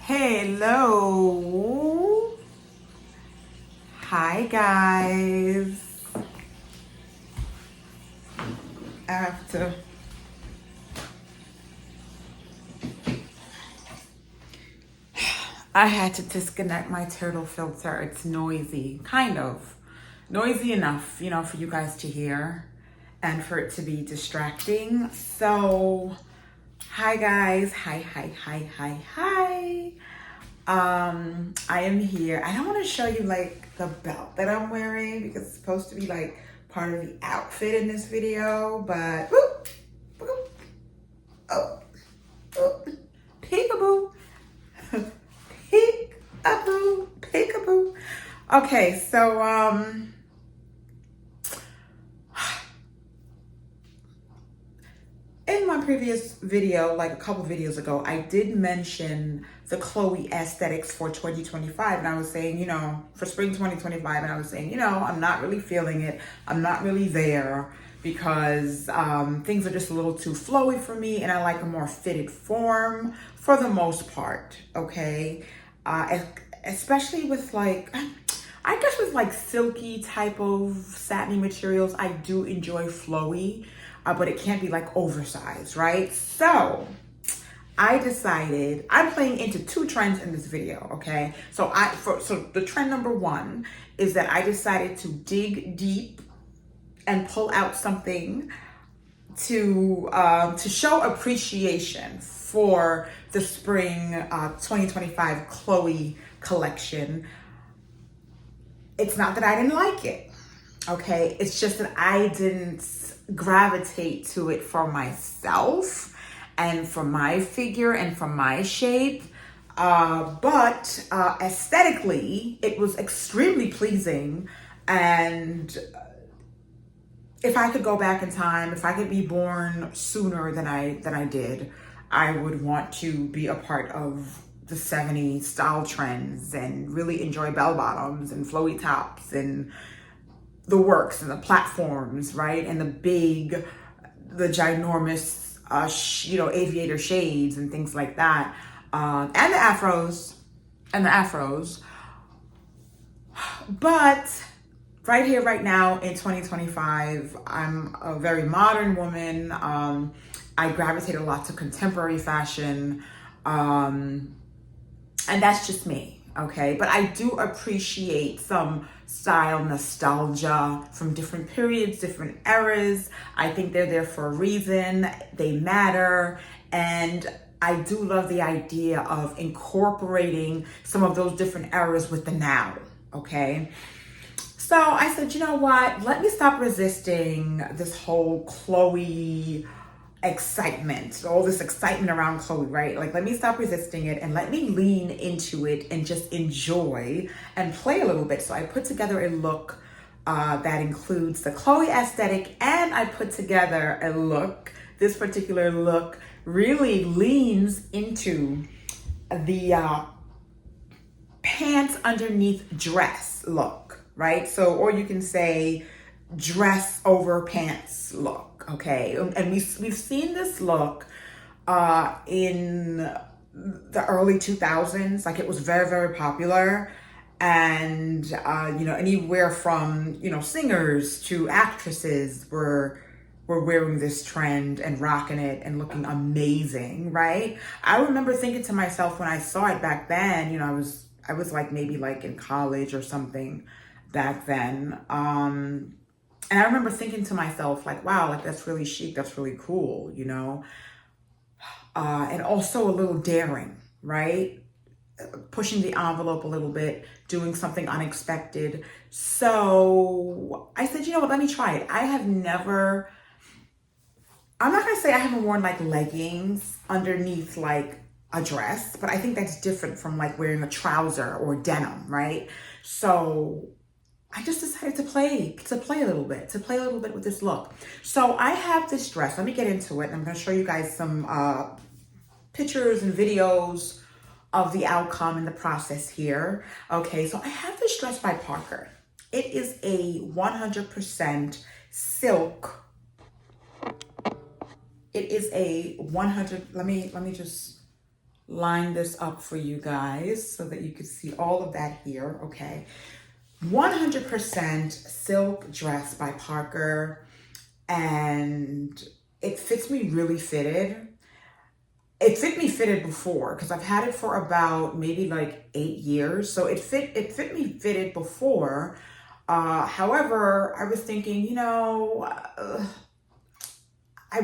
Hello. Hi, guys. I have to. I had to disconnect my turtle filter. It's noisy, kind of. Noisy enough, for you guys to hear and for it to be distracting. So, hi, guys. Hi. I am here. I don't want to show you like the belt that I'm wearing because it's supposed to be like part of the outfit in this video, but whoop, whoop, oh, peekaboo, peekaboo. Okay, so in my previous video, like a couple videos ago, I did mention the Chloe aesthetics for 2025. And I was saying, for spring 2025, and I was saying, I'm not really feeling it. I'm not really there because things are just a little too flowy for me. And I like a more fitted form for the most part, okay? Especially with I guess with like silky type of satiny materials, I do enjoy flowy, but it can't be like oversized, right? So I decided I'm playing into two trends in this video, okay? So the trend number one is that I decided to dig deep and pull out something to show appreciation for the spring 2025 Chloe collection. It's not that I didn't like it, okay? It's just that I didn't gravitate to it for myself and for my figure and for my shape. But aesthetically, it was extremely pleasing. And if I could go back in time, if I could be born sooner than I did, I would want to be a part of the 70s style trends and really enjoy bell bottoms and flowy tops and the works and the platforms, right? And the ginormous, aviator shades and things like that. And the afros. But right here, right now in 2025, I'm a very modern woman. I gravitate a lot to contemporary fashion. And that's just me, okay? But I do appreciate some style nostalgia from different periods, different eras. I think they're there for a reason. They matter. And I do love the idea of incorporating some of those different eras with the now, okay? So I said, you know what? Let me stop resisting this whole Chloe excitement, all this excitement around Chloe, right? Like, let me stop resisting it and let me lean into it and just enjoy and play a little bit. So I put together a look that includes the Chloe aesthetic, and I put together a look. This particular look really leans into the pants underneath dress look, right? So, or you can say dress over pants look, okay? And we've seen this look in the early 2000s. Like, it was very, very popular. And, anywhere from, singers to actresses were wearing this trend and rocking it and looking amazing, right? I remember thinking to myself when I saw it back then, I was like maybe like in college or something back then. And I remember thinking to myself, like, wow, like that's really chic, that's really cool, and also a little daring, right? Pushing the envelope a little bit, doing something unexpected. So I said, what, let me try it. I'm not gonna say I haven't worn like leggings underneath like a dress, but I think that's different from like wearing a trouser or denim, right? So I just decided to play a little bit, with this look. So I have this dress. Let me get into it. I'm going to show you guys some pictures and videos of the outcome and the process here. Okay, so I have this dress by Parker. It is a 100% silk. It is a 100. Let me just line this up for you guys so that you can see all of that here, okay? 100% silk dress by Parker, and it fits me really fitted. It fit me fitted before because I've had it for about maybe like 8 years. So it fit me fitted before. However, I was thinking, I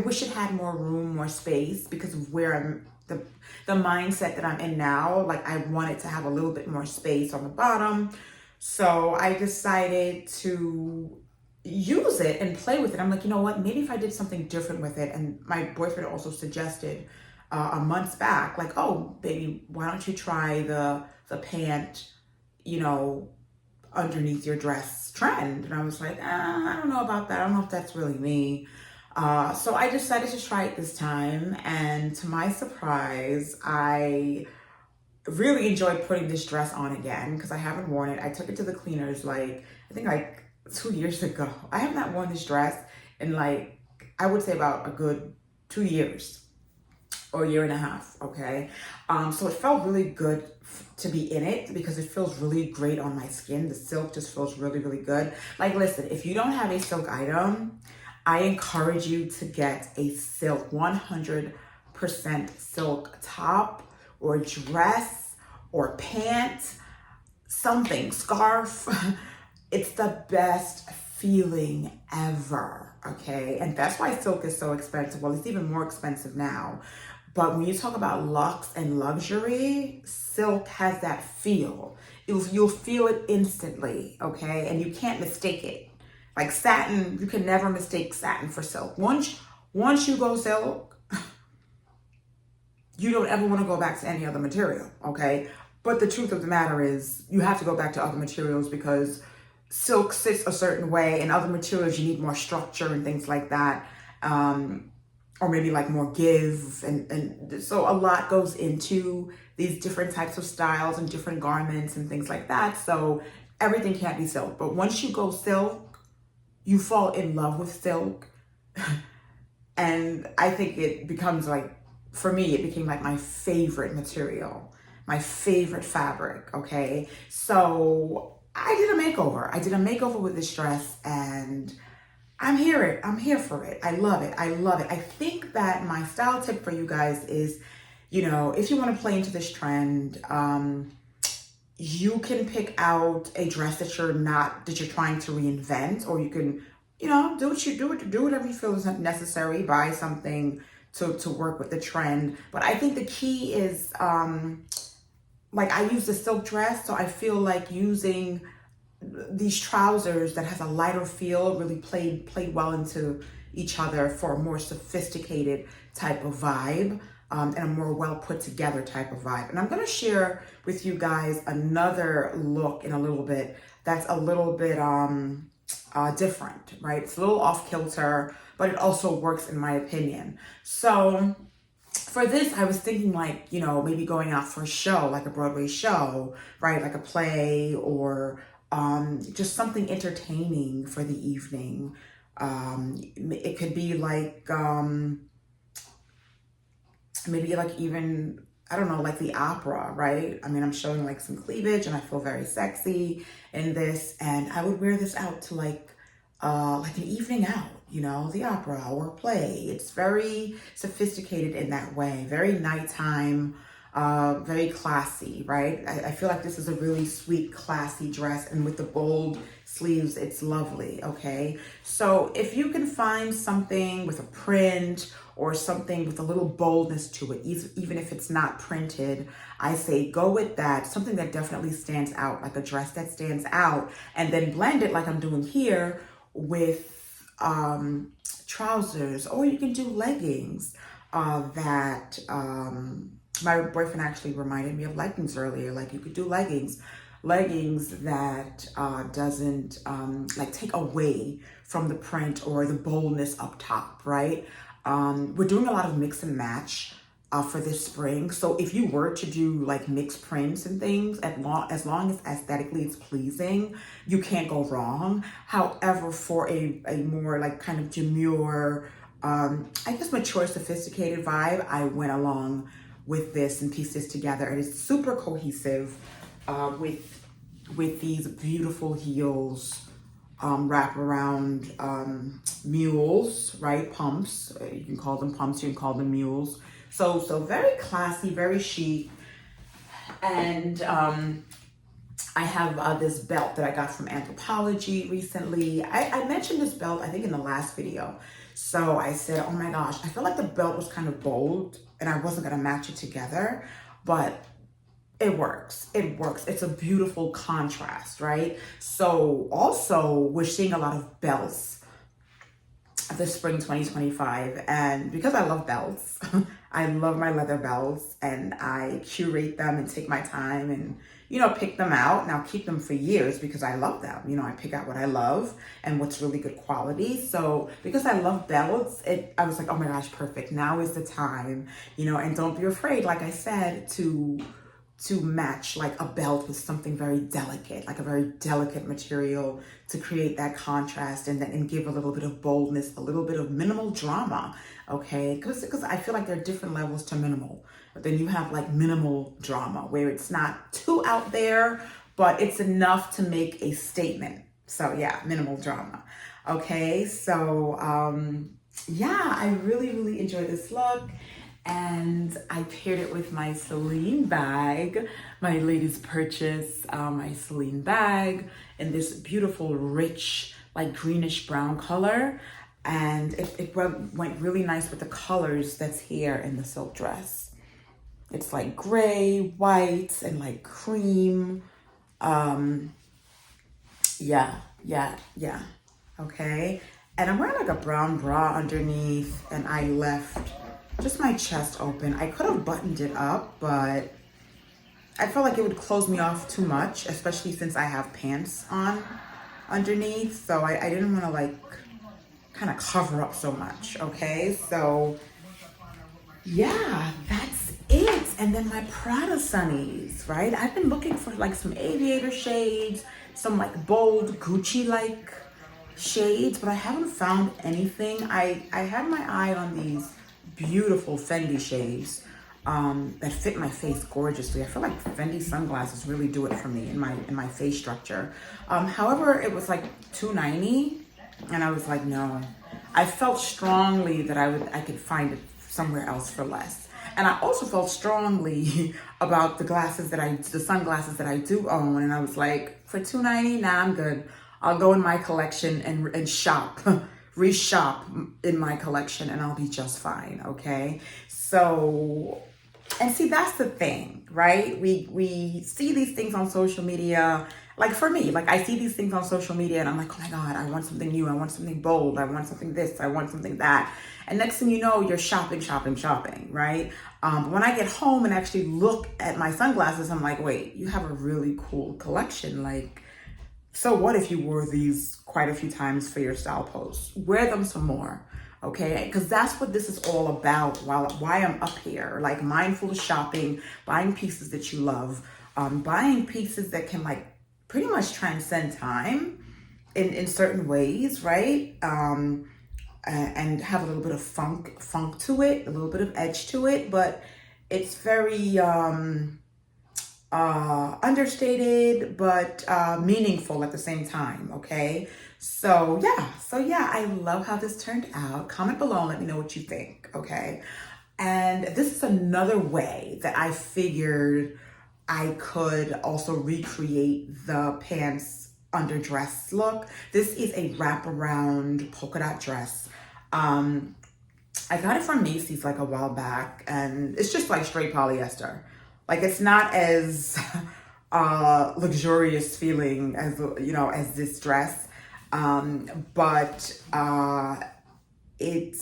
wish it had more room, more space because of where the mindset that I'm in now. Like I wanted to have a little bit more space on the bottom. So I decided to use it and play with it. I'm like, you know what? Maybe if I did something different with it. And my boyfriend also suggested a months back, like, oh, baby, why don't you try the pant, underneath your dress trend? And I was like, I don't know about that. I don't know if that's really me. So I decided to try it this time. And to my surprise, I really enjoyed putting this dress on again because I haven't worn it. I took it to the cleaners I think 2 years ago. I have not worn this dress in I would say about a good 2 years or a year and a half, okay? So it felt really good to be in it because it feels really great on my skin. The silk just feels really, really good. Listen, if you don't have a silk item, I encourage you to get a silk, 100% silk top or dress or pant, something, scarf. It's the best feeling ever, okay? And that's why silk is so expensive. Well, it's even more expensive now. But when you talk about luxe and luxury, silk has that feel. You'll feel it instantly, okay? And you can't mistake it. Like satin, you can never mistake satin for silk. Once you go silk, you don't ever want to go back to any other material, okay? But the truth of the matter is you have to go back to other materials because silk sits a certain way, and other materials you need more structure and things like that. Or maybe more give, and so a lot goes into these different types of styles and different garments and things like that. So everything can't be silk, but once you go silk, you fall in love with silk. And I think it becomes for me, it became my favorite material, my favorite fabric, okay? So I did a makeover with this dress, and I'm here for it. I love it. I think that my style tip for you guys is, if you want to play into this trend, you can pick out a dress that you're trying to reinvent, or you can, do whatever you feel is necessary. Buy something to work with the trend. But I think the key is, I use the silk dress, so I feel like using these trousers that has a lighter feel really played well into each other for a more sophisticated type of vibe, and a more well put together type of vibe. And I'm going to share with you guys another look in a little bit that's a little bit different, right? It's a little off kilter, but it also works in my opinion. So for this, I was thinking maybe going out for a show, like a Broadway show, right? Like a play, or just something entertaining for the evening. It could be maybe even, I don't know, the opera, right? I mean, I'm showing some cleavage and I feel very sexy in this, and I would wear this out to an evening out, the opera or play. It's very sophisticated in that way, very nighttime, very classy, right? I feel like this is a really sweet, classy dress, and with the bold sleeves, it's lovely, okay? So if you can find something with a print or something with a little boldness to it, even if it's not printed, I say go with that, something that definitely stands out, like a dress that stands out, and then blend it like I'm doing here with trousers, or you can do leggings that my boyfriend actually reminded me of leggings earlier. You could do leggings that doesn't take away from the print or the boldness up top, right? We're doing a lot of mix and match for this spring. So if you were to do mixed prints and things, as long as aesthetically it's pleasing, you can't go wrong. However, for a more kind of demure, I guess mature, sophisticated vibe, I went along with this and piece this together. And it's super cohesive with these beautiful heels, wrap around mules, right? Pumps. You can call them pumps, you can call them mules. So very classy, very chic. And I have this belt that I got from Anthropologie recently. I mentioned this belt, I think, in the last video. So I said, oh my gosh, I feel like the belt was kind of bold and I wasn't gonna match it together, but it works. It works. It's a beautiful contrast, right? So also we're seeing a lot of belts this spring 2025. And because I love belts, I love my leather belts, and I curate them and take my time and, you know, pick them out. And I'll keep them for years because I love them. You know, I pick out what I love and what's really good quality. So because I love belts, I was like, oh my gosh, perfect. Now is the time, you know, and don't be afraid, like I said, to match like a belt with something very delicate, like a very delicate material, to create that contrast and give a little bit of boldness, a little bit of minimal drama, okay? Because I feel like there are different levels to minimal. But then you have like minimal drama where it's not too out there, but it's enough to make a statement. So yeah, minimal drama, okay? So yeah, I really enjoy this look. And I paired it with my Celine bag, my latest purchase, my Celine bag in this beautiful, rich, like greenish brown color. And it went really nice with the colors that's here in the silk dress. It's like gray, white, and like cream. Yeah. Okay. And I'm wearing like a brown bra underneath, and I left just my chest open. I could have buttoned it up, but I felt like it would close me off too much, especially since I have pants on underneath. So I didn't want to like kind of cover up so much, okay? So yeah, that's it. And then my Prada sunnies, right? I've been looking for like some aviator shades, some like bold Gucci-like shades, but I haven't found anything. I had my eye on these beautiful Fendi shades that fit my face gorgeously. I feel like Fendi sunglasses really do it for me in my face structure. However, it was like $290, and I was like, no. I felt strongly that I could find it somewhere else for less. And I also felt strongly about the sunglasses that I do own, and I was like, for $290, nah, I'm good. I'll go in my collection and shop. Reshop in my collection, and I'll be just fine, okay? So, and see, that's the thing, right? We see these things on social media. Like for me, like I see these things on social media and I'm like, oh my God, I want something new. I want something bold. I want something this. I want something that. And next thing you know, you're shopping, right? But when I get home and actually look at my sunglasses, I'm like, wait, you have a really cool collection. Like, so what if you wore these quite a few times for your style posts? Wear them some more, okay? Because that's what this is all about, why I'm up here. Like mindful shopping, buying pieces that you love, buying pieces that can like pretty much transcend time in certain ways, right? And have a little bit of funk to it, a little bit of edge to it, but it's very understated, but meaningful at the same time, okay? So yeah, I love how this turned out. Comment below and let me know what you think, okay? And this is another way that I figured I could also recreate the pants underdress look. This is a wraparound polka dot dress. I got it from Macy's like a while back, and it's just like straight polyester. Like it's not as luxurious feeling as, you know, as this dress, but it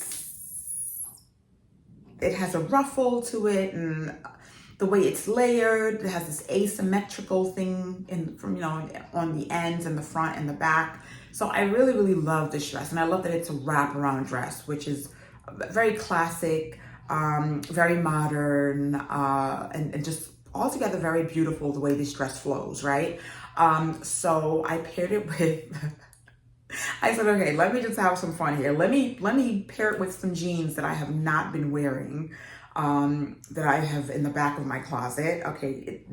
has a ruffle to it, and the way it's layered, it has this asymmetrical thing from, you know, on the ends and the front and the back. So I really love this dress, and I love that it's a wraparound dress, which is very classic, very modern, and just altogether very beautiful the way this dress flows, right? So I paired it with, I said, okay, let me just have some fun here. Let me pair it with some jeans that I have not been wearing that I have in the back of my closet. Okay,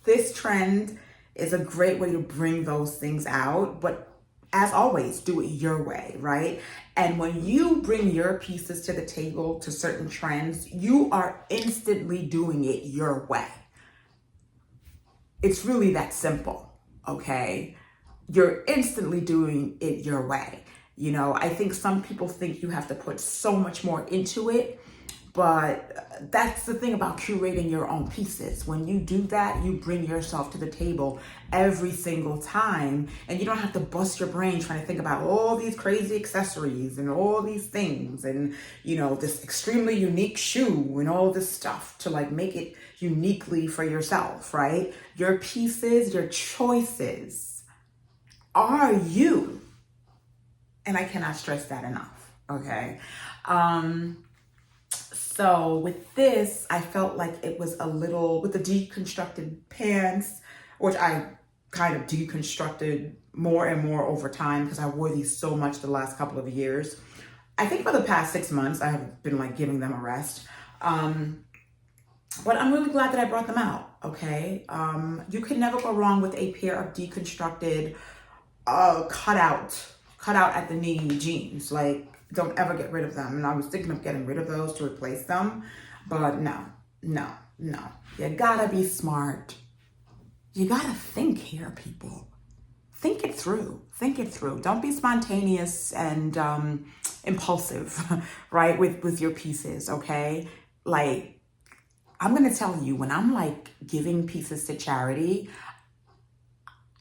this trend is a great way to bring those things out, but as always, do it your way, right? And when you bring your pieces to the table to certain trends, you are instantly doing it your way. It's really that simple, okay? You're instantly doing it your way. You know, I think some people think you have to put so much more into it, but that's the thing about curating your own pieces. When you do that, you bring yourself to the table every single time, and you don't have to bust your brain trying to think about all these crazy accessories and all these things and, you know, this extremely unique shoe and all this stuff to like make it uniquely for yourself, right? Your pieces, your choices are you. And I cannot stress that enough, okay? So with this, I felt like it was a little, with the deconstructed pants, which I kind of deconstructed more and more over time because I wore these so much the last couple of years. I think for the past 6 months, I have been like giving them a rest. But I'm really glad that I brought them out, okay? You can never go wrong with a pair of deconstructed, cut out at the knee jeans. Like, don't ever get rid of them. And I was thinking of getting rid of those to replace them, but no. You gotta be smart. You gotta think here, people. Think it through. Don't be spontaneous and impulsive, right? With your pieces, okay? Like, I'm gonna tell you, when I'm like giving pieces to charity,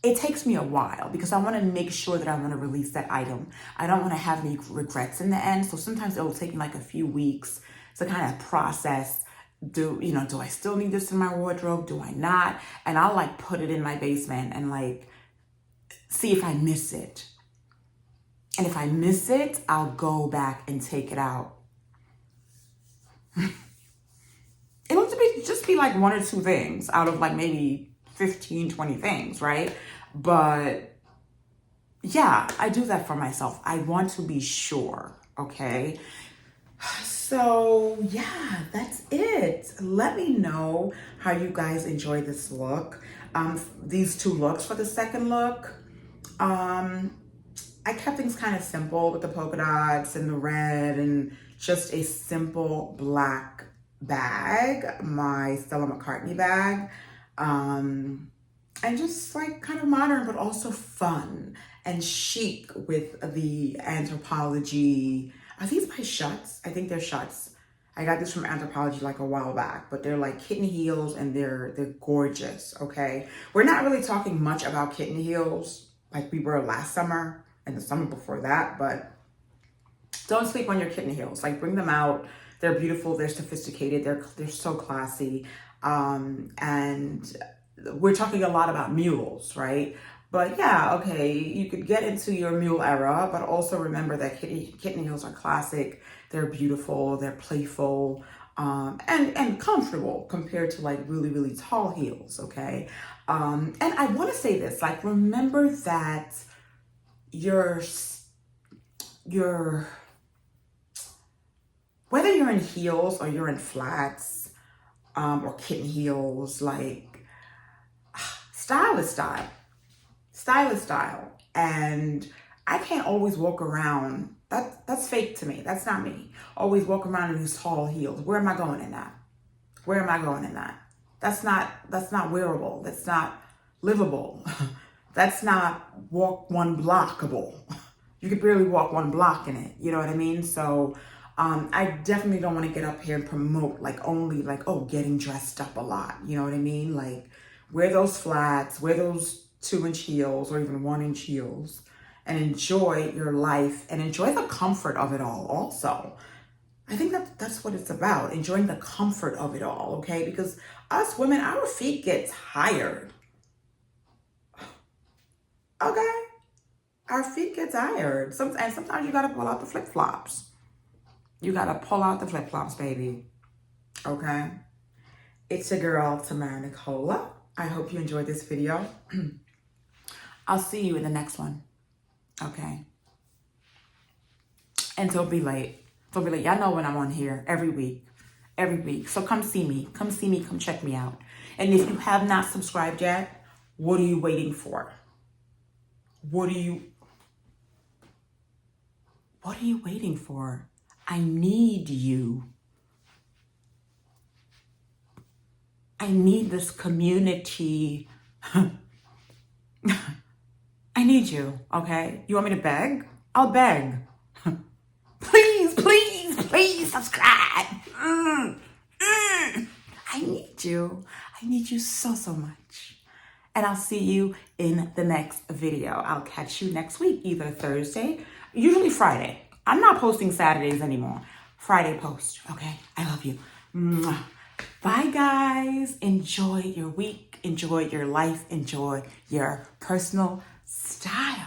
it takes me a while because I want to make sure that I'm going to release that item. I don't want to have any regrets in the end. So sometimes it will take me like a few weeks to kind of process, do I still need this in my wardrobe? Do I not? And I'll like put it in my basement and like see if I miss it. And if I miss it, I'll go back and take it out. It'll just be like 1 or 2 things out of like maybe 15, 20 things, right? But yeah, I do that for myself. I want to be sure, okay? So yeah, that's it. Let me know how you guys enjoy this look. These 2 looks for the second look. I kept things kind of simple with the polka dots and the red and just a simple black bag, my Stella McCartney bag. And just like kind of modern, but also fun and chic with the Anthropologie. Are these my Schuts? I think they're Schuts. I got this from Anthropologie like a while back, but they're like kitten heels and they're gorgeous, okay? We're not really talking much about kitten heels like we were last summer and the summer before that, but don't sleep on your kitten heels. Like, bring them out. They're beautiful, they're sophisticated, they're so classy. And we're talking a lot about mules, right? But yeah, okay, you could get into your mule era, but also remember that kitten heels are classic. They're beautiful, they're playful, and comfortable compared to like really, really tall heels, okay? And I want to say this, like, remember that your whether you're in heels or you're in flats, or kitten heels, like, style is style. Style is style. And I can't always walk around. That's fake to me. That's not me. Always walk around in these tall heels. Where am I going in that? Where am I going in that? That's not wearable. That's not livable. That's not walk one blockable. You could barely walk 1 block in it. You know what I mean? So I definitely don't want to get up here and promote like only like, oh, getting dressed up a lot. You know what I mean? Like, wear those flats, wear those 2-inch heels or even 1-inch heels, and enjoy your life and enjoy the comfort of it all also. I think that's what it's about, enjoying the comfort of it all, okay? Because us women, our feet get tired. Okay? Our feet get tired. And sometimes you gotta pull out the flip-flops. You gotta pull out the flip-flops, baby. Okay? It's your girl, Tamara Nicola. I hope you enjoyed this video. I'll see you in the next one. Okay? And don't be late. Don't be late. Y'all know when I'm on here every week. every week. So come see me. Come see me. Come check me out. And if you have not subscribed yet, what are you waiting for? What are you waiting for? I need you. I need this community. I need you, okay? You want me to beg? I'll beg. Please, please, please subscribe. I need you. I need you so, so much. And I'll see you in the next video. I'll catch you next week, either Thursday, usually Friday. I'm not posting Saturdays anymore. Friday post, okay? I love you. Mwah. Bye, guys. Enjoy your week. Enjoy your life. Enjoy your personal style.